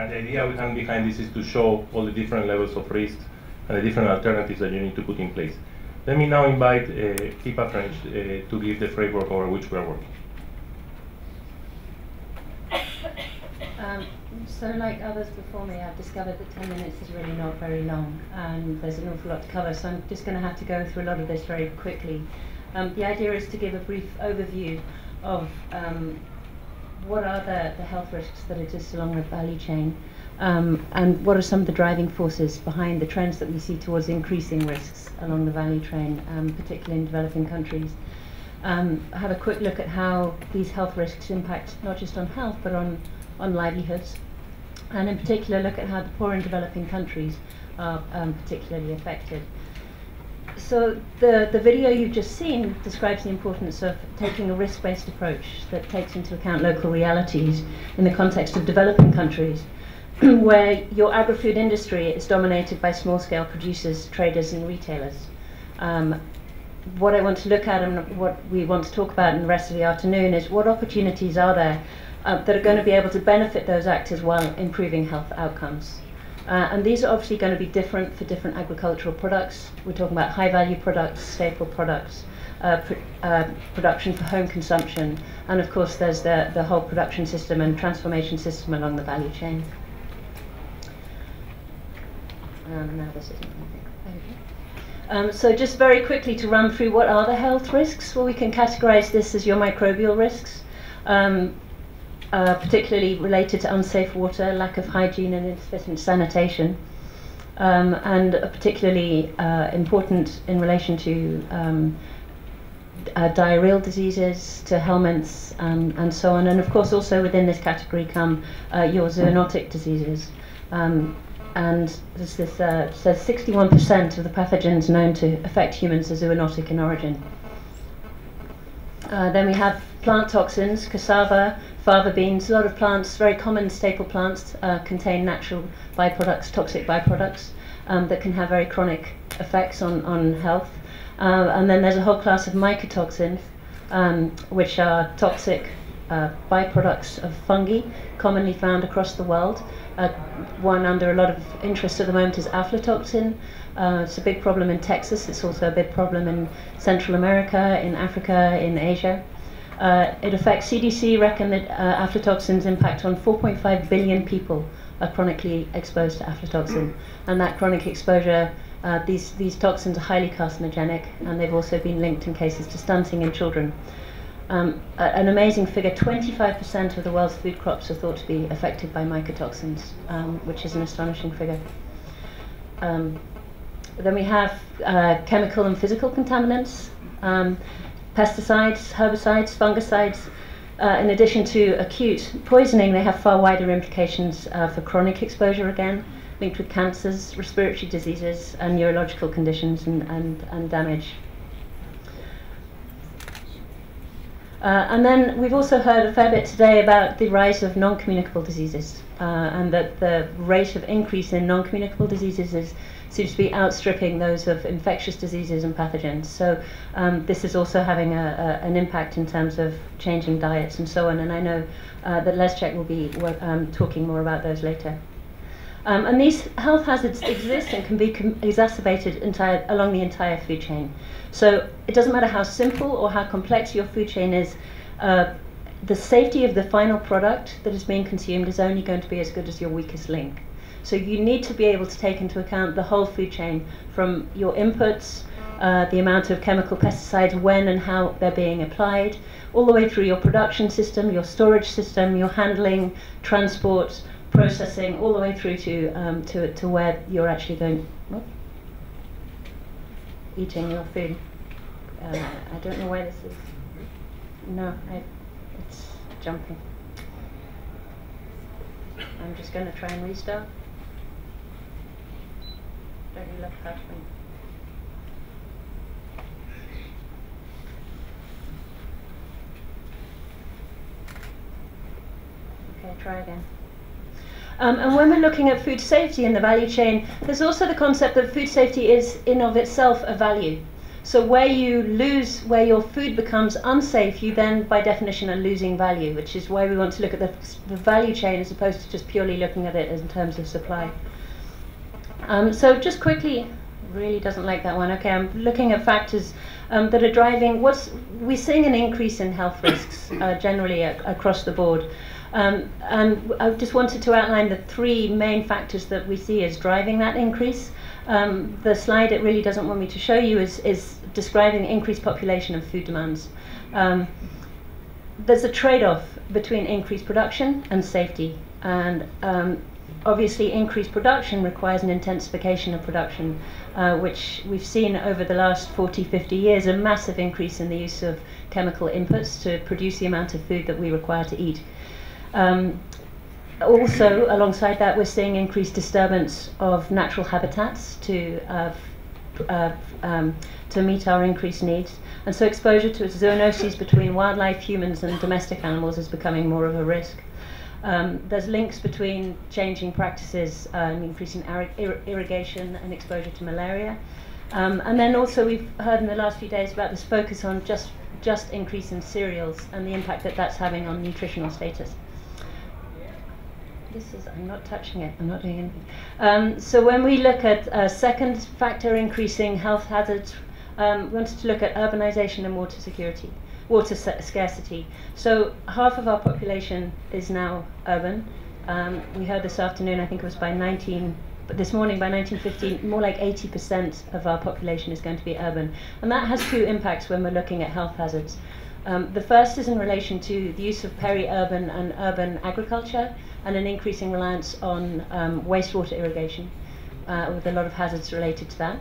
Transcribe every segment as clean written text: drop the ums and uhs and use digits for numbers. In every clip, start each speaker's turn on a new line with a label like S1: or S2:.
S1: And the idea we have behind this is to show all the different levels of risk and the different alternatives that you need to put in place. Let me now invite Pippa French to give the framework over which we are working.
S2: So like others before me, I've discovered that 10 minutes is really not very long, and there's an awful lot to cover, so I'm just going to have to go through a lot of this very quickly. The idea is to give a brief overview of what are the health risks that exist along the value chain, and what are some of the driving forces behind the trends that we see towards increasing risks along the value chain, particularly in developing countries. Have a quick look at how these health risks impact not just on health but on livelihoods, and in particular look at how the poor in developing countries are particularly affected. So the video you've just seen describes the importance of taking a risk-based approach that takes into account local realities in the context of developing countries, where your agri-food industry is dominated by small-scale producers, traders and retailers. What I want to look at and what we want to talk about in the rest of the afternoon is what opportunities are there that are going to be able to benefit those actors while improving health outcomes. And these are obviously going to be different for different agricultural products. We're talking about high-value products, staple products, production for home consumption, and of course there's the whole production system and transformation system along the value chain. Now this isn't working. So just very quickly to run through what are the health risks. Well, we can categorize this as your microbial risks, particularly related to unsafe water, lack of hygiene and insufficient sanitation, and particularly important in relation to diarrheal diseases, to helminths, and so on. And of course also within this category come your zoonotic diseases. And this says 61% of the pathogens known to affect humans are zoonotic in origin. Then we have plant toxins, cassava, fava beans. A lot of plants, very common staple plants, contain natural byproducts, toxic byproducts, that can have very chronic effects on health. And then there's a whole class of mycotoxins, which are toxic byproducts of fungi, commonly found across the world. One under a lot of interest at the moment is aflatoxin. It's a big problem in Texas. It's also a big problem in Central America, in Africa, in Asia. It affects, CDC reckon that aflatoxins impact on 4.5 billion people are chronically exposed to aflatoxin. And that chronic exposure, these toxins are highly carcinogenic, and they've also been linked in cases to stunting in children. An amazing figure, 25% of the world's food crops are thought to be affected by mycotoxins, which is an astonishing figure. Then we have chemical and physical contaminants, pesticides, herbicides, fungicides. In addition to acute poisoning, they have far wider implications for chronic exposure again, linked with cancers, respiratory diseases, and neurological conditions and damage. And then we've also heard a fair bit today about the rise of non-communicable diseases, and that the rate of increase in non-communicable diseases seems to be outstripping those of infectious diseases and pathogens. So this is also having an impact in terms of changing diets and so on, and I know that Leszek will be talking more about those later. And these health hazards exist and can be exacerbated along the entire food chain. So it doesn't matter how simple or how complex your food chain is, the safety of the final product that is being consumed is only going to be as good as your weakest link. So you need to be able to take into account the whole food chain, from your inputs, the amount of chemical pesticides, when and how they're being applied, all the way through your production system, your storage system, your handling, transport, processing, all the way through to where you're actually going, eating your food. I don't know why this is. No, it's jumping. I'm just going to try and restart. Don't you love that one? Okay, try again. And when we're looking at food safety in the value chain, there's also the concept that food safety is in of itself a value. So where your food becomes unsafe, you then by definition are losing value, which is why we want to look at the value chain as opposed to just purely looking at it in terms of supply. So just quickly, really doesn't like that one. Okay, I'm looking at factors that are driving we're seeing an increase in health risks generally across the board. And I just wanted to outline the three main factors that we see as driving that increase. The slide it really doesn't want me to show you is describing increased population and food demands. There's a trade-off between increased production and safety, and obviously increased production requires an intensification of production, which we've seen over the last 40-50 years, a massive increase in the use of chemical inputs to produce the amount of food that we require to eat. Also, alongside that, we're seeing increased disturbance of natural habitats to meet our increased needs. And so exposure to zoonoses between wildlife, humans and domestic animals is becoming more of a risk. There's links between changing practices and increasing irrigation and exposure to malaria. And then also we've heard in the last few days about this focus on just increase in cereals and the impact that that's having on nutritional status. I'm not touching it, I'm not doing anything. So when we look at a second factor increasing health hazards, we wanted to look at urbanization and water scarcity. So half of our population is now urban. We heard this afternoon, I think it was this morning by 1950, more like 80% of our population is going to be urban. And that has two impacts when we're looking at health hazards. The first is in relation to the use of peri-urban and urban agriculture and an increasing reliance on wastewater irrigation with a lot of hazards related to that.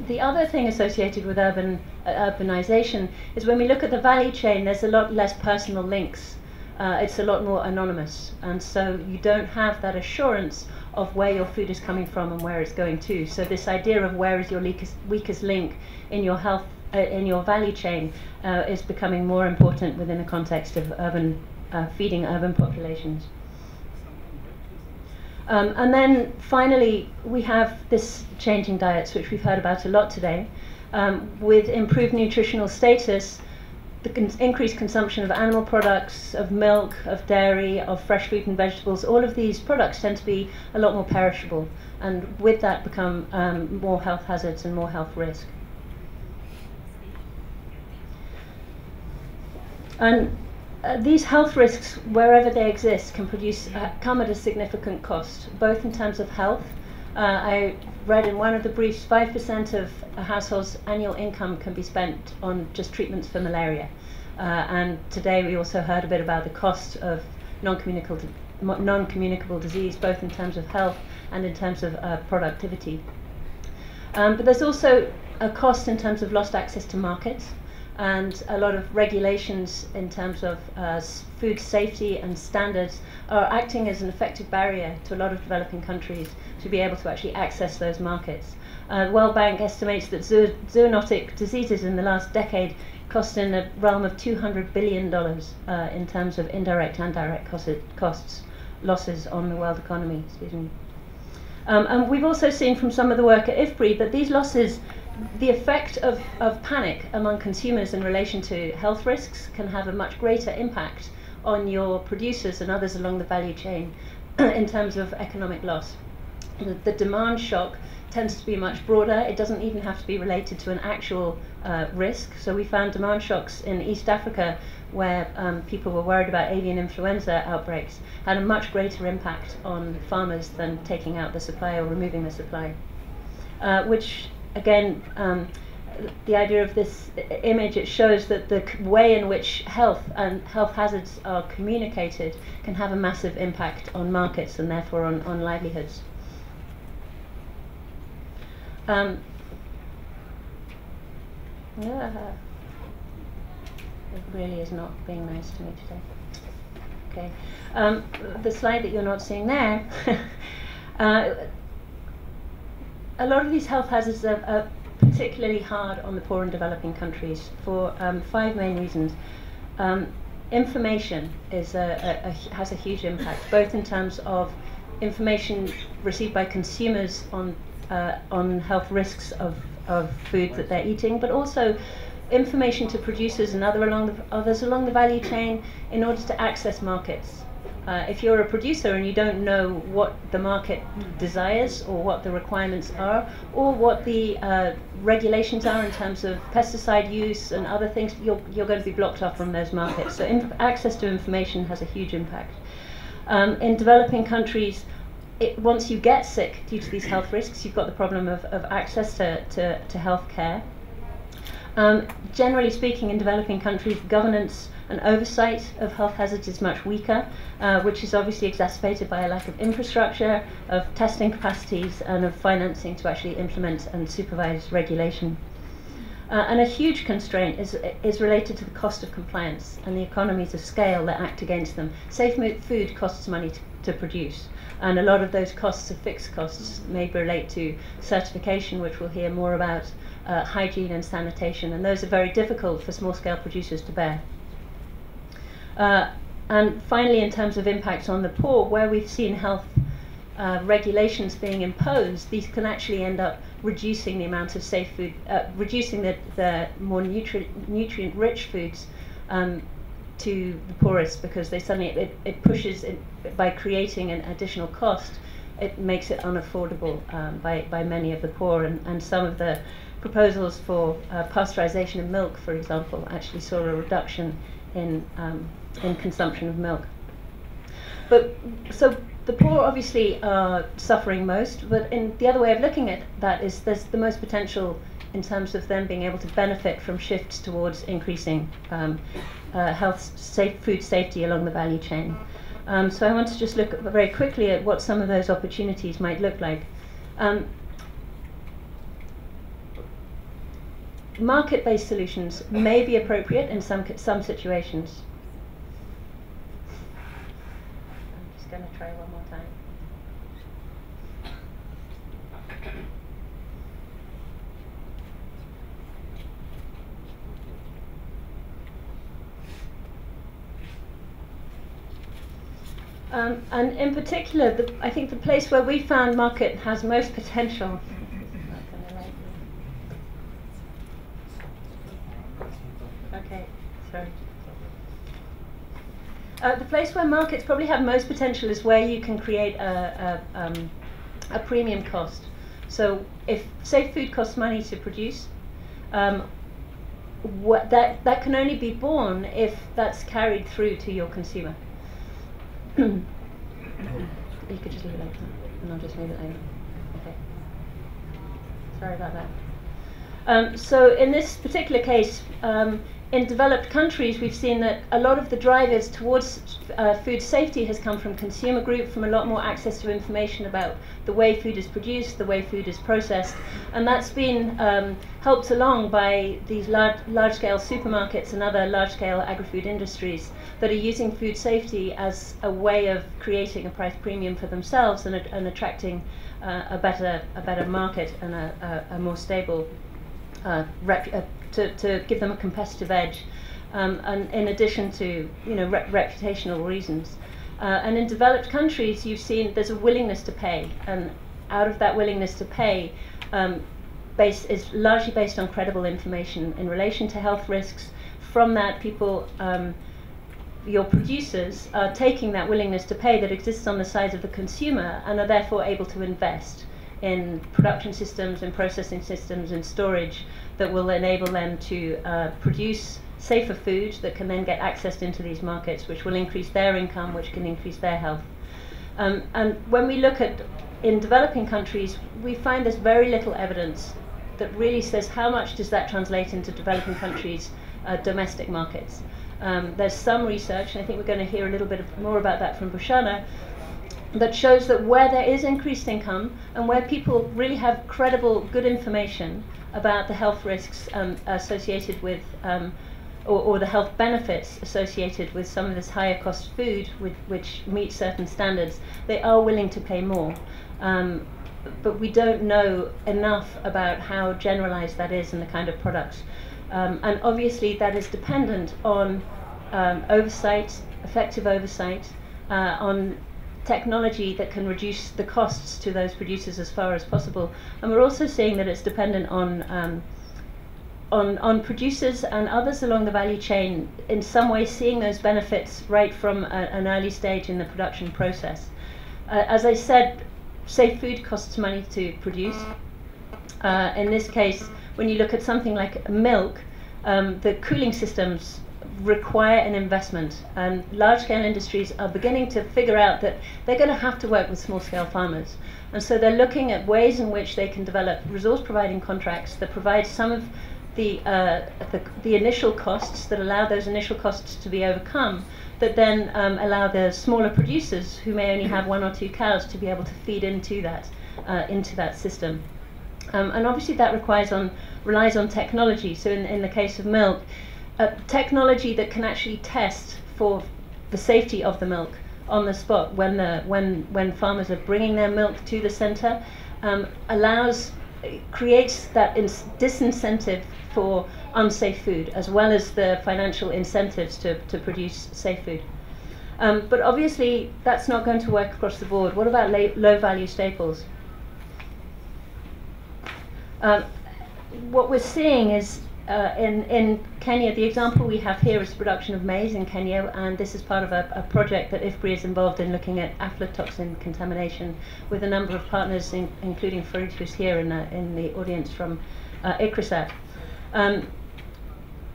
S2: The other thing associated with urbanization is when we look at the value chain, there's a lot less personal links. It's a lot more anonymous, and so you don't have that assurance of where your food is coming from and where it's going to. So this idea of where is your weakest link in your health, in your value chain, is becoming more important within the context of feeding urban populations. And then finally, we have this changing diets, which we've heard about a lot today. With improved nutritional status, the increased consumption of animal products, of milk, of dairy, of fresh fruit and vegetables, all of these products tend to be a lot more perishable, and with that become more health hazards and more health risk. And these health risks, wherever they exist, can come at a significant cost, both in terms of health. I read in one of the briefs 5% of a household's annual income can be spent on just treatments for malaria. And today we also heard a bit about the cost of non-communicable disease, both in terms of health and in terms of productivity. But there's also a cost in terms of lost access to markets, and a lot of regulations in terms of food safety and standards are acting as an effective barrier to a lot of developing countries to be able to actually access those markets. The World Bank estimates that zoonotic diseases in the last decade cost in the realm of $200 billion in terms of indirect and direct losses on the world economy. Excuse me. And we've also seen from some of the work at IFPRI that these losses, the effect of panic among consumers in relation to health risks can have a much greater impact on your producers and others along the value chain in terms of economic loss. The demand shock tends to be much broader. It doesn't even have to be related to an actual risk. So we found demand shocks in East Africa where people were worried about avian influenza outbreaks had a much greater impact on farmers than taking out the supply or removing the supply, which again, the idea of this image, it shows that the way in which health and health hazards are communicated can have a massive impact on markets and therefore on livelihoods. It really is not being nice to me today. Okay, the slide that you're not seeing there, a lot of these health hazards are particularly hard on the poor and developing countries for 5 main reasons. Information has a huge impact, both in terms of information received by consumers on health risks of of food that they're eating, but also information to producers and others along the value chain in order to access markets. If you're a producer and you don't know what the market desires or what the requirements are or what the regulations are in terms of pesticide use and other things, you're going to be blocked off from those markets. So access to information has a huge impact. In developing countries, once you get sick due to these health risks, you've got the problem of access to health care. Generally speaking, in developing countries, governance and oversight of health hazards is much weaker, which is obviously exacerbated by a lack of infrastructure, of testing capacities, and of financing to actually implement and supervise regulation. And a huge constraint is related to the cost of compliance and the economies of scale that act against them. Safe food costs money to produce, and a lot of those costs are fixed costs, may relate to certification, which we'll hear more about, hygiene and sanitation, and those are very difficult for small-scale producers to bear. And finally, in terms of impacts on the poor, where we've seen health regulations being imposed, these can actually end up reducing the amount of safe food, reducing the more nutrient-rich foods to the poorest, because they suddenly, it pushes, by creating an additional cost, it makes it unaffordable by many of the poor, and some of the proposals for pasteurization of milk, for example, actually saw a reduction in consumption of milk. But so the poor obviously are suffering most, but in the other way of looking at that is there's the most potential in terms of them being able to benefit from shifts towards increasing food safety along the value chain. So I want to just look very quickly at what some of those opportunities might look like. Market-based solutions may be appropriate in some situations. I'm just going to try one more time. And in particular, I think the place where we found market has most potential. Okay, sorry. The place where markets probably have most potential is where you can create a premium cost. So if safe food costs money to produce, that can only be borne if that's carried through to your consumer. You could just leave it like that, and I'll just move it over. Okay. Sorry about that. So in this particular case, in developed countries, we've seen that a lot of the drivers towards food safety has come from consumer group, from a lot more access to information about the way food is produced, the way food is processed, and that's been helped along by these large-scale supermarkets and other large-scale agri-food industries that are using food safety as a way of creating a price premium for themselves and attracting a better market and a more stable to give them a competitive edge, and in addition to reputational reasons. And in developed countries, you've seen there's a willingness to pay, and out of that willingness to pay, is largely based on credible information in relation to health risks. From that, people, your producers, are taking that willingness to pay that exists on the side of the consumer and are therefore able to invest in production systems, in processing systems, in storage that will enable them to produce safer food that can then get accessed into these markets, which will increase their income, which can increase their health. And when we look at in developing countries, we find there's very little evidence that really says how much does that translate into developing countries' domestic markets. There's some research, and I think we're going to hear a little bit more about that from Bhushana, that shows that where there is increased income and where people really have credible, good information about the health risks associated with, or the health benefits associated with some of this higher cost food which meets certain standards, they are willing to pay more. But we don't know enough about how generalized that is and the kind of products. And obviously that is dependent on oversight, effective oversight, on technology that can reduce the costs to those producers as far as possible. And we're also seeing that it's dependent on producers and others along the value chain in some way seeing those benefits right from an early stage in the production process. As I said, safe food costs money to produce. In this case, when you look at something like milk, the cooling systems require an investment, and large-scale industries are beginning to figure out that they're going to have to work with small-scale farmers, and so they're looking at ways in which they can develop resource-providing contracts that provide some of the initial costs, that allow those initial costs to be overcome, that then allow the smaller producers who may only have 1 or 2 cows to be able to feed into that system. And obviously that relies on technology. So in the case of milk, technology that can actually test for the safety of the milk on the spot when farmers are bringing their milk to the centre, creates that disincentive for unsafe food, as well as the financial incentives to produce safe food. But obviously that's not going to work across the board. What about low value staples? What we're seeing is in Kenya, the example we have here is production of maize in Kenya, and this is part of a project that IFPRI is involved in, looking at aflatoxin contamination with a number of partners, including Farid, who's here in the audience from ICRISAT. And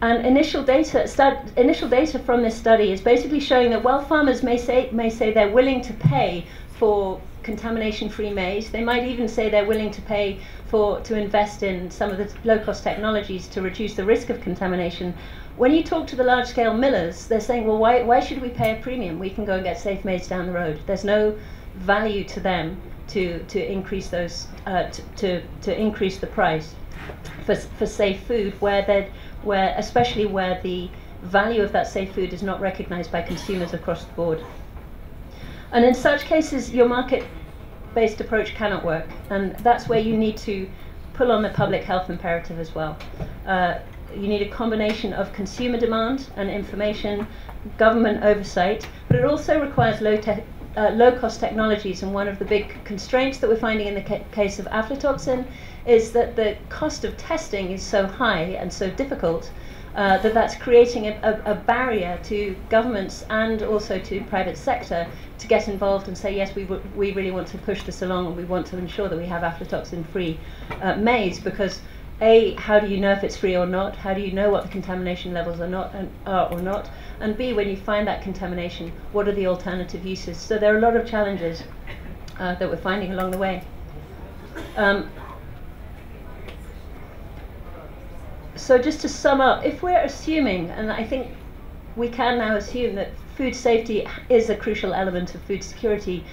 S2: initial data from this study is basically showing that while farmers may say they're willing to pay for contamination-free maize, they might even say they're willing to pay to invest in some of the low-cost technologies to reduce the risk of contamination. When you talk to the large-scale millers, they're saying, well, why should we pay a premium? We can go and get safe maize down the road. There's no value to them to increase those to increase the price for safe food, especially where the value of that safe food is not recognized by consumers across the board. And in such cases, your market-based approach cannot work, and that's where you need to pull on the public health imperative as well. You need a combination of consumer demand and information, government oversight, but it also requires low-cost technologies. And one of the big constraints that we're finding in the case of aflatoxin is that the cost of testing is so high and so difficult that's creating a barrier to governments and also to private sector to get involved and say, yes, we really want to push this along, and we want to ensure that we have aflatoxin-free maize, because A, how do you know if it's free or not? How do you know what the contamination levels are or not? And B, when you find that contamination, what are the alternative uses? So there are a lot of challenges that we're finding along the way. So just to sum up, if we're assuming, and I think we can now assume, that food safety is a crucial element of food security,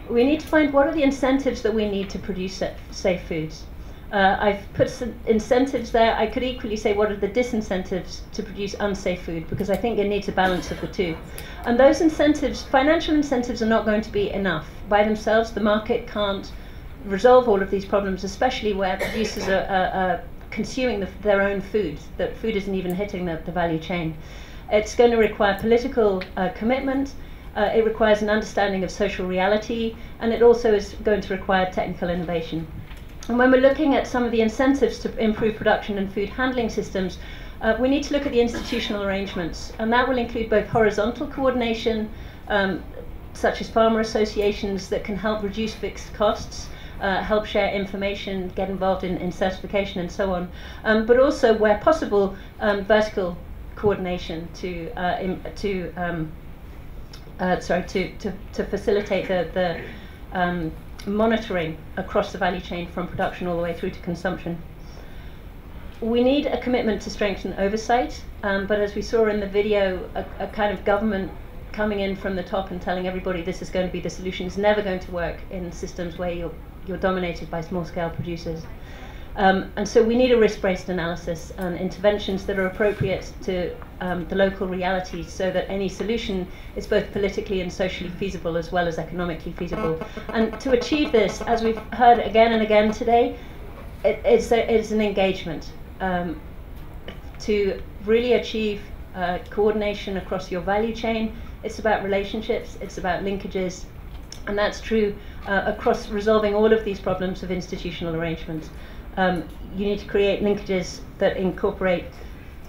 S2: we need to find what are the incentives that we need to produce safe foods. I've put some incentives there. I could equally say what are the disincentives to produce unsafe food, because I think it needs a balance of the two. And those incentives, financial incentives, are not going to be enough. By themselves, the market can't resolve all of these problems, especially where producers are consuming their own food, that food isn't even hitting the value chain. It's going to require political commitment, it requires an understanding of social reality, and it also is going to require technical innovation. And when we're looking at some of the incentives to improve production and food handling systems, we need to look at the institutional arrangements, and that will include both horizontal coordination, such as farmer associations that can help reduce fixed costs, help share information, get involved in certification and so on, but also, where possible, vertical coordination to facilitate the monitoring across the value chain from production all the way through to consumption. We need a commitment to strengthen oversight, but as we saw in the video, a kind of government coming in from the top and telling everybody this is going to be the solution is never going to work in systems where you're dominated by small-scale producers. And so we need a risk-based analysis and interventions that are appropriate to the local realities, so that any solution is both politically and socially feasible as well as economically feasible. And to achieve this, as we've heard again and again today, it's an engagement. To really achieve coordination across your value chain, it's about relationships, it's about linkages, And that's true across resolving all of these problems of institutional arrangements. You need to create linkages that incorporate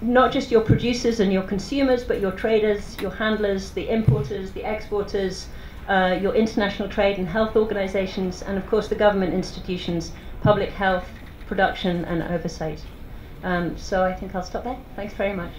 S2: not just your producers and your consumers, but your traders, your handlers, the importers, the exporters, your international trade and health organizations, and of course the government institutions, public health, production and oversight. So I think I'll stop there. Thanks very much.